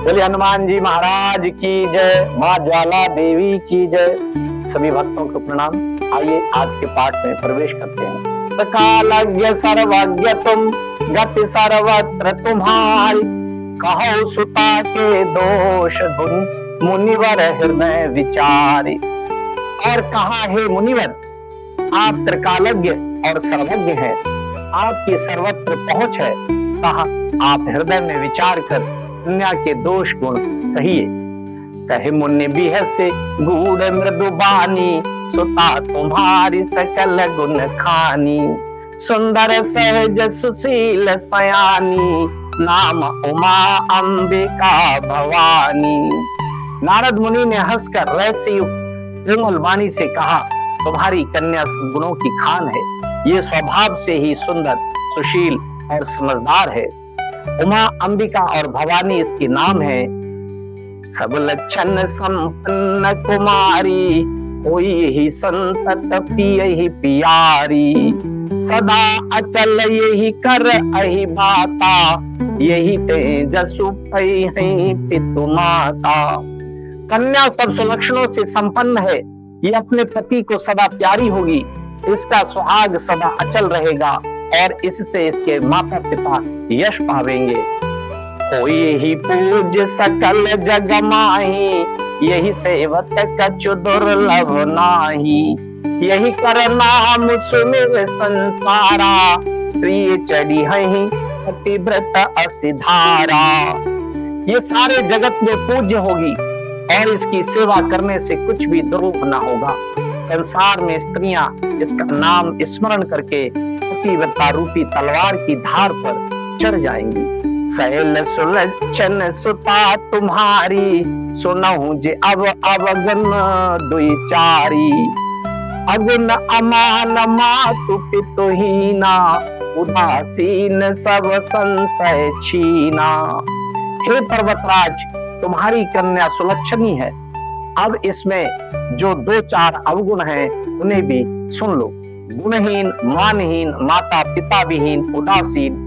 बोले हनुमान जी महाराज की जय, माँ ज्वाला देवी की जय। सभी भक्तों को प्रणाम। आइए आज के पाठ में प्रवेश करते हैं। कालज्ञ सर्वज्ञ तुम, गति सर्वत्र तुम्हारी, कहो सुता के दोष धुन, मुनिवर हृदय विचारी। और कहा हे मुनिवर, आप त्रिकालज्ञ और सर्वज्ञ हैं, आपकी सर्वत्र पहुंच है। कहा आप हृदय में विचार कर दुनिया के दोष गुण कहिए। कहे मुनि बिहसे गूढ़ मृदु बानी, सुता तुम्हारी सकल गुण खानी। सुंदर सहज सुशील सयानी, नाम उमा अंबिका भवानी। नारद मुनि ने हंसकर रहस्य कोमल वाणी से कहा, तुम्हारी कन्या गुणों की खान है। ये स्वभाव से ही सुंदर, सुशील और समझदार है। उमा, अंबिका और भवानी इसके नाम है। सब लक्षण संपन्न कुमारी, कोई ही संतत पियहि पियारी। सदा अचल यही कर अहि बाता, यही तेजसु पई पितु माता। कन्या सब सुलक्षणों से संपन्न है। ये अपने पति को सदा प्यारी होगी, इसका सुहाग सदा अचल रहेगा और इससे इसके माता पिता यश पावेंगे। कोई ही पूज सकल जग माही, यही सेवक कछु दुर्लभ नाही। यही कर नाम सुमिर संसारा, प्रिय चढ़ी है पतिव्रत असिधारा। ये सारे जगत में पूज्य होगी और इसकी सेवा करने से कुछ भी दुर्लभ न होगा। संसार में स्त्रियां इसका नाम स्मरण करके पतिव्रता रूपी तलवार की धार पर चढ़ जाएंगी। सैल सुलक्षण सुता तुम्हारी, सुनहु जे अब अवगन दुई चारी। अगुन अमान मातु पितुहीना, उदासीन सब संशय छीना। हे पर्वतराज, तुम्हारी कन्या सुलक्षणी है। अब इसमें जो दो चार अवगुण हैं उन्हें भी सुन लो। गुणहीन, मानहीन, माता पिता विहीन, उदासीन,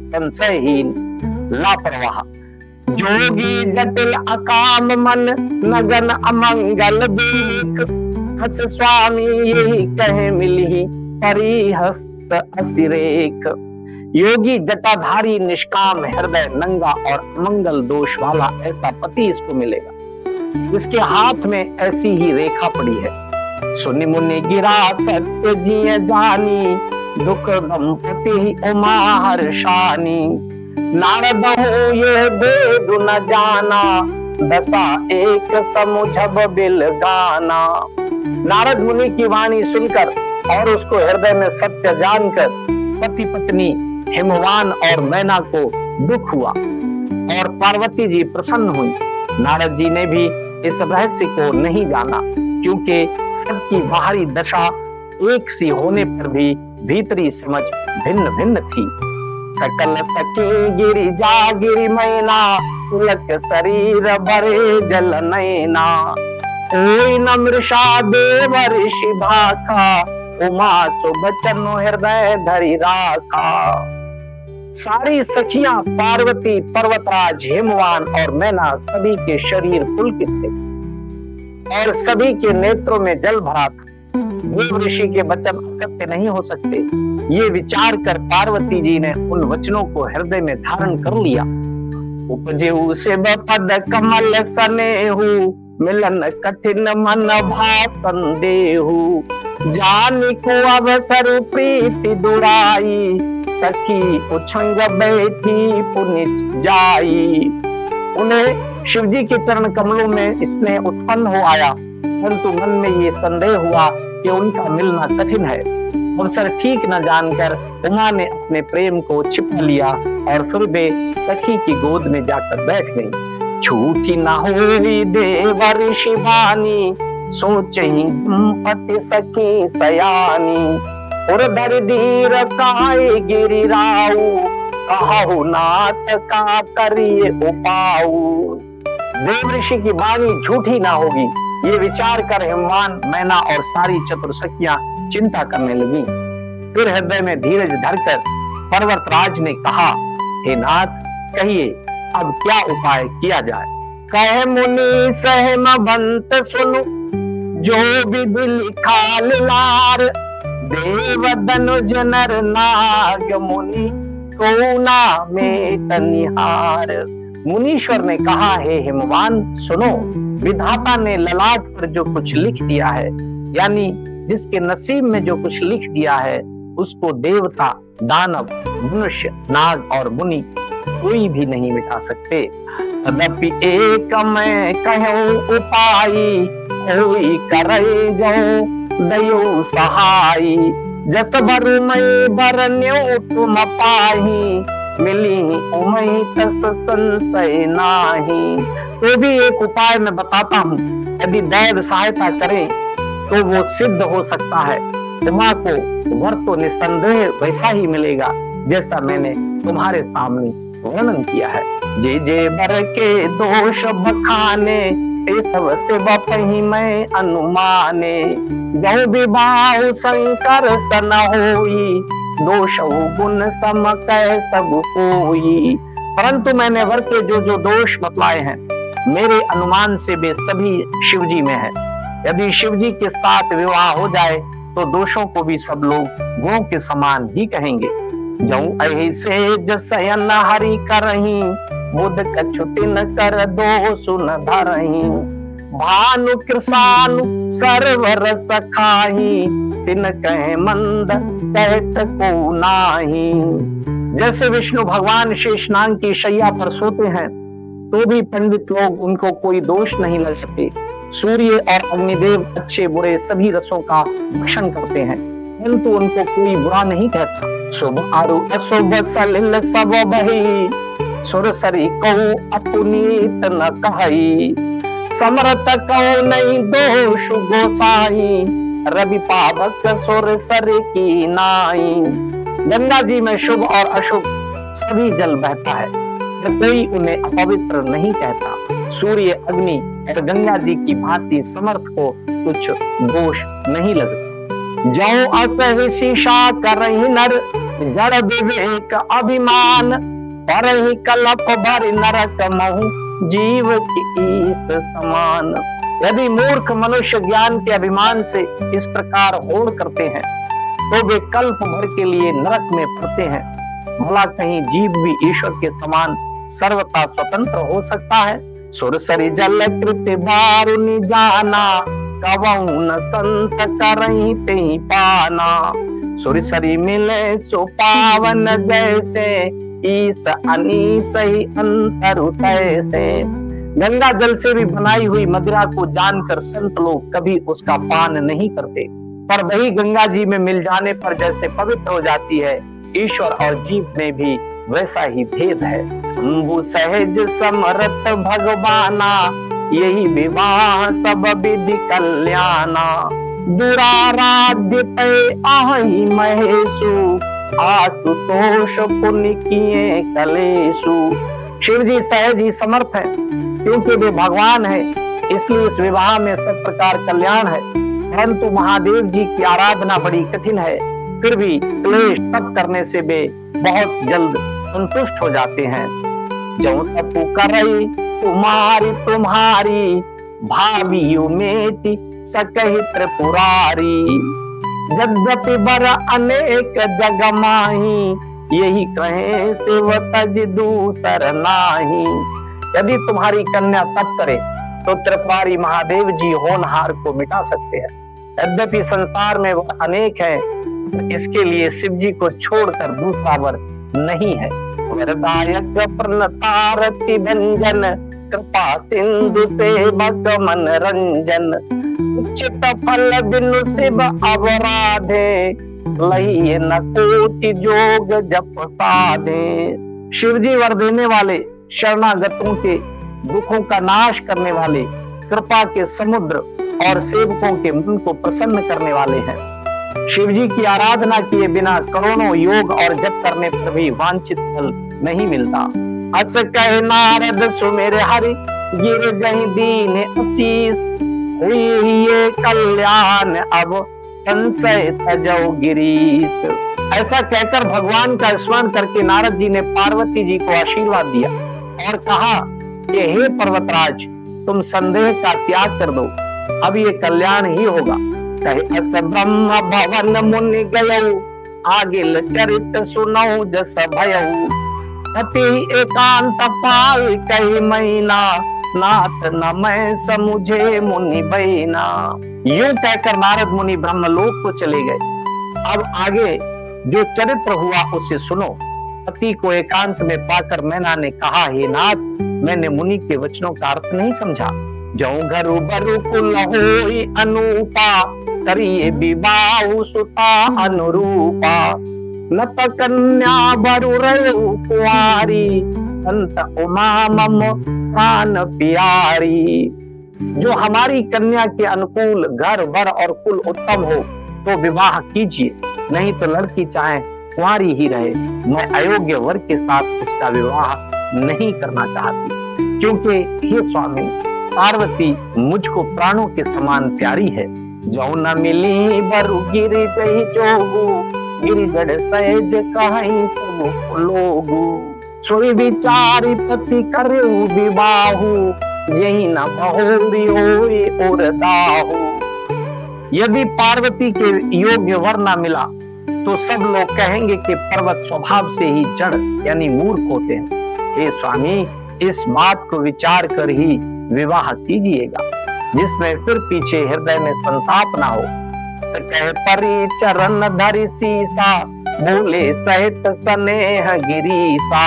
संशयहीन, लापरवाह। जोगी जटिल अकाम मन, नगन अमंगल दीक। हस स्वामी यही कहे मिली, परिहस्त असिरेक। योगी जटाधारी, निष्काम, हृदय नंगा और अमंगल दोष वाला ऐसा पति इसको मिलेगा। इसके हाथ में ऐसी ही रेखा पड़ी है। सुनि मुनि गिरा सत्य जिय जानी, दुख दंपति उमा हर्षानी। नारद हो ये भेद न जाना, दशा एक समुझब बिल गाना। नारद मुनि की वाणी सुनकर और उसको हृदय में सत्य जानकर पति पत्नी हिमवान और मैना को दुख हुआ और पार्वती जी प्रसन्न हुई। नारद जी ने भी इस रहस्य को नहीं जाना, क्योंकि सबकी बाहरी दशा एक सी होने पर भी भीतरी समझ भिन्न भिन्न थी। सकल सखी गिरि जा गिरि मैना, पुलक शरीर भरे जल नैना। कोई न मृषा देव ऋषि भाखा, उमा सुबचन हृदय धरि राखा। सारी सखियां पार्वती, पर्वतराज, हिमवान और मैना सभी के शरीर पुलकित थे और सभी के नेत्रों में जल भरा था। देव ऋषि के वचन असत्य नहीं हो सकते, ये विचार कर पार्वती जी ने उन वचनों को हृदय में धारण कर लिया। उपजेहु शिव पद कमल सनेहु, मिलन कठिन मन भाव संदेहु। जान को अवसर प्रीति दुराई, सखी उछंग बैठी पुनित जाई। उन्हें शिवजी के चरण कमलों में स्नेह उत्पन्न हो आया, परंतु मन में ये संदेह हुआ कि उनका मिलना कठिन है। अवसर ठीक न जानकर उमा ने अपने प्रेम को छिपा लिया और फिर वे सखी की गोद में जाकर बैठ गई। छूटी न होई देव ऋषि वाणी, सोचहि पति सखी सयानी। उर्धर धीर काय गिरिराऊ, कहु नाथ का करिए उपाऊ। देव ऋषि की वाणी झूठी ना होगी, ये विचार कर हिमवान, मैना और सारी चतुर सखियां चिंता करने लगी। फिर हृदय में धीरज धरकर पर्वतराज ने कहा, हे नाथ, कहिए अब क्या उपाय किया जाए। कहे मुनि सहमवंत सुनु, जो विधि लिखा लार, देव धनुज नर नाग मुनि को नामे तनिहार। मुनीश्वर ने कहा, हे हिमवान सुनो, विधाता ने ललाट पर जो कुछ लिख दिया है, यानी जिसके नसीब में जो कुछ लिख दिया है, उसको देवता, दानव, मनुष्य, नाग और मुनि कोई भी नहीं मिटा सकते। तदपि एक मैं कहूं उपाय, कोई करे जो दयो सहाय। जस बरु मैं बरन्यो तुम पाही, मिली उमई तस संशय नाही। तो भी एक उपाय मैं बताता हूँ, यदि दैव सहायता करें तो वो सिद्ध हो सकता है। उमा को वर तो निसंदेह वैसा ही मिलेगा जैसा मैंने तुम्हारे सामने वर्णन किया है। जे जे बर के दोष बखाने, सब से बपही मैं अनुमाने। जो विवाह शंकर सन होई, दोष गुण सम कह सब कोई। परंतु मैंने वर के जो जो दोष बतलाए हैं, मेरे अनुमान से वे सभी शिव जी में है। यदि शिव जी के साथ विवाह हो जाए तो दोषों को भी सब लोग गुणों के समान ही कहेंगे। जो ऐसे जसयन हरि करही, बुध कछुतिन कर दोष न धरही। भानु कृषानु सरवर सखाही, तिन कहे मंद कहत को नाही। जैसे विष्णु भगवान शेषनाग की शैया पर सोते हैं तो भी पंडित लोग उनको कोई दोष नहीं लग सकते। सूर्य और अग्निदेव अच्छे बुरे सभी रसों का भक्षण करते हैं, परंतु उनको कोई बुरा नहीं कहता। शुभ आरु अशुभ सलिल सब बही, सुरसरी कहूं अपुनीत न कही। समरत कहूं नहीं दोष गोसाई, रवि पावक सुरसर की नाई। गंगा जी में शुभ और अशुभ सभी जल बहता है, कोई उन्हें अपवित्र नहीं कहता। सूर्य अग्नि गंगा जी की भांति समर्थ को कुछ दोष नहीं लगता। जो असह शीशा करहि नर, जड़ विवेक अभिमान। परहि कलप भर नरक महु, जीव की ईस समान। यदि मूर्ख मनुष्य ज्ञान के अभिमान से इस प्रकार होड़ करते हैं तो वे कल्प भर के लिए नरक में पड़ते हैं। भला कहीं जीव भी ईश्वर के समान सर्वथा स्वतंत्र हो सकता है। सुरसरी जल कृत बारुनि जाना, कवऊ न संत करहि तेहि पाना। सुरसरी मिले सो पावन जैसे, ईस अनीस ही अंतर तैसे। गंगा जल से भी बनाई हुई मदिरा को जानकर संत लोग कभी उसका पान नहीं करते, पर वही गंगा जी में मिल जाने पर जैसे पवित्र हो जाती है, ईश्वर और जीव में भी वैसा ही भेद है। शंभु सहज समरत भगवाना, यही विवाह सब विधि कल्याणा। दुराराध्य पे आहि महेशु, आशुतोष पुण्य किए कलेशु। शिव जी सहज ही समर्थ है, क्योंकि वे भगवान है, इसलिए इस विवाह में सब प्रकार कल्याण है। परंतु महादेव जी की आराधना बड़ी कठिन है, फिर भी क्लेश तप करने से वे बहुत जल्द संतुष्ट हो जाते हैं। जो तपु करई तुम्हारी तुम्हारी, भावियो मेति सकहि त्रिपुरारी। यद्यपि बर अनेक जग माही, यही कहे शिव तज दूसर नाही। यदि तुम्हारी कन्या तप करे तो त्रिपुरारी महादेव जी होनहार को मिटा सकते हैं। यद्यपि संसार में वर अनेक है, इसके लिए शिव जी को छोड़कर दूसरा वर नहीं है। वरदायक प्रणतारति भंजन, कृपा सिंधु सेवक मनरंजन। उचित फल बिनु शिव अवराधे, लइए न कोटि जोग जप साधे। शिव जी वर देने वाले, शरणागतों के दुखों का नाश करने वाले, कृपा के समुद्र और सेवकों के मन को प्रसन्न करने वाले हैं। शिव जी की आराधना किए बिना करोड़ों योग और जप करने पर भी वांछित फल नहीं मिलता। अस कहे नारद सुमेरे हरि, गिर जहि दीन आशीष। हुई ये कल्याण अब संशय तजौ गिरीश। ऐसा कहकर भगवान का स्मरण करके नारद जी ने पार्वती जी को आशीर्वाद दिया। और कहा कि हे पर्वतराज, तुम संदेह का त्याग कर दो, अब ये कल्याण ही होगा। कहे अस ब्रह्म भवन मुनि गयऊ, आगिल चरित सुनऊ जस भयऊ। अति एकांत पाल कही महीना, नाथ न मैं समुझे मुनि बहिना। यूं कहकर नारद मुनि ब्रह्मलोक को चले गए। अब आगे जो चरित्र हुआ उसे सुनो। पति को एकांत में पाकर मैना ने कहा, हे नाथ, मैंने मुनि के वचनों का अर्थ नहीं समझा। जऊं घरु बरु कुल होई अनूपा, करिए विवाह सुता अनुरूपा। न त कन्या बरु रयु कुआरी, अंत उमा मम प्राण प्यारी। जो हमारी कन्या के अनुकूल घर वर और कुल उत्तम हो तो विवाह कीजिए, नहीं तो लड़की चाहे कुंवारी ही रहे। मैं अयोग्य वर के साथ उसका विवाह नहीं करना चाहती, क्योंकि हे स्वामी, पार्वती मुझको प्राणों के समान प्यारी है। जो न मिली बरु गिरि गई जोगु, गिरगढ़ सहज कहीं सब लोगु। सोई विचारी पति करेऊ विवाहु, यही न बहुरी होई और दाहु। यदि पार्वती के योग्य वर न मिला तो सब लोग कहेंगे कि पर्वत स्वभाव से ही जड़ यानी मूर्ख होते हैं। हे स्वामी, इस बात को विचार कर ही विवाह कीजिएगा, जिसमें फिर पीछे हृदय में संताप ना हो। तो कहे परि चरण धरि सीसा, बोले सहित स्नेह गिरीसा।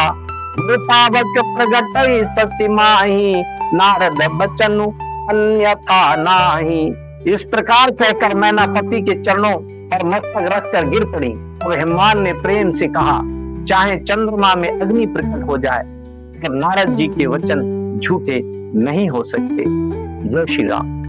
वृतावक प्रगट सचि माही, नारद बचनु अन्यथा नाही। इस प्रकार कहकर मैना पति के चरणों पर मस्तक रखकर गिर पड़ी। और हिमवान ने प्रेम से कहा, चाहे चंद्रमा में अग्नि प्रकट हो जाए, लेकिन नारद जी के वचन झूठे नहीं हो सकते। जय श्री राम।